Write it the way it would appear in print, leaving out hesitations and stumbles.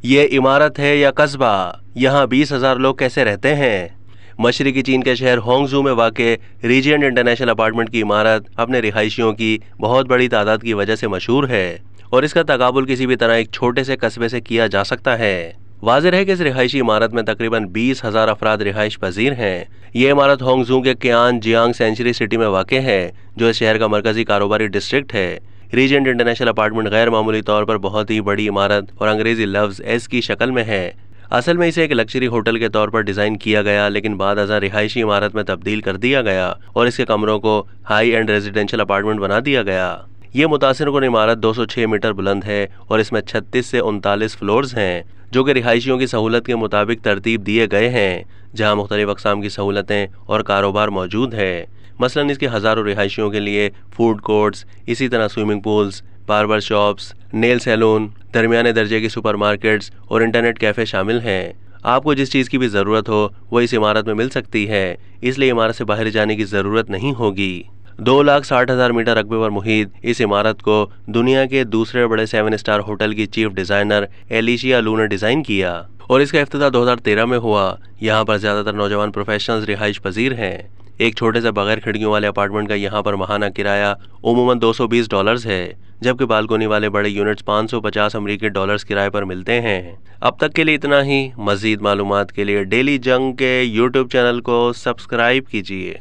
یہ عمارت ہے یا قصبہ؟ یہاں 20,000 لوگ کیسے رہتے ہیں؟ مشرقی چین کے شہر ہانگزو میں واقع ریجینٹ انٹرنیشنل اپارٹمنٹ کی عمارت اپنے رہائشیوں کی بہت بڑی تعداد کی وجہ سے مشہور ہے اور اس کا تقابل کسی بھی طرح ایک چھوٹے سے قصبے سے کیا جا سکتا ہے۔ واضح ہے کہ اس رہائشی عمارت میں تقریباً 20,000 افراد رہائش پذیر ہیں۔ یہ عمارت ہانگزو کے کیان جیانگ سینچری سٹی میں واقع ہے جو اس شہر کا مرکزی کاروباری ڈسٹرکٹ ہے۔ ریجنٹ انٹرنیشنل اپارٹمنٹ غیر معمولی طور پر بہت ہی بڑی عمارت اور انگریزی لفظ ایس کی شکل میں ہے۔ اصل میں اسے ایک لگژری ہوٹل کے طور پر ڈیزائن کیا گیا لیکن بعد ازاں رہائشی عمارت میں تبدیل کر دیا گیا اور اس کے کمروں کو ہائی اینڈ ریزیڈینشل اپارٹمنٹ بنا دیا گیا۔ یہ متاثر کن عمارت 206 میٹر بلند ہے اور اس میں 36 سے 39 فلورز ہیں جو کہ رہائشیوں کی سہولت کے مطابق ترتیب دیے گئے ہیں، جہاں مختلف اقسام کی سہولتیں اور کاروبار موجود ہے۔ مثلاً اس کے ہزاروں رہائشیوں کے لیے فوڈ کورٹس، اسی طرح سوئمنگ پولز، باربر شاپس، نیل سیلون، درمیانے درجے کی سپر مارکیٹس اور انٹرنیٹ کیفے شامل ہیں۔ آپ کو جس چیز کی بھی ضرورت ہو وہ اس عمارت میں مل سکتی ہے، اس لیے عمارت سے باہر جانے کی ضرورت نہیں ہوگی۔ 2,60,000 میٹر رقبے پر محیط اس عمارت کو دنیا کے دوسرے بڑے 7 اسٹار ہوٹل کی چیف ڈیزائنر ایلیشیا لو نے ڈیزائن کیا اور اس کا افتتاح 2013 میں ہوا۔ یہاں پر زیادہ تر نوجوان پروفیشنلز رہائش پذیر ہیں۔ ایک چھوٹے سے بغیر کھڑکیوں والے اپارٹمنٹ کا یہاں پر ماہانہ کرایہ عموماً $220 ہے، جبکہ بالکونی والے بڑے یونٹس $550 کرائے پر ملتے ہیں۔ اب تک کے لیے اتنا ہی۔ مزید معلومات کے لیے ڈیلی جنگ کے YouTube چینل کو سبسکرائب کیجیے۔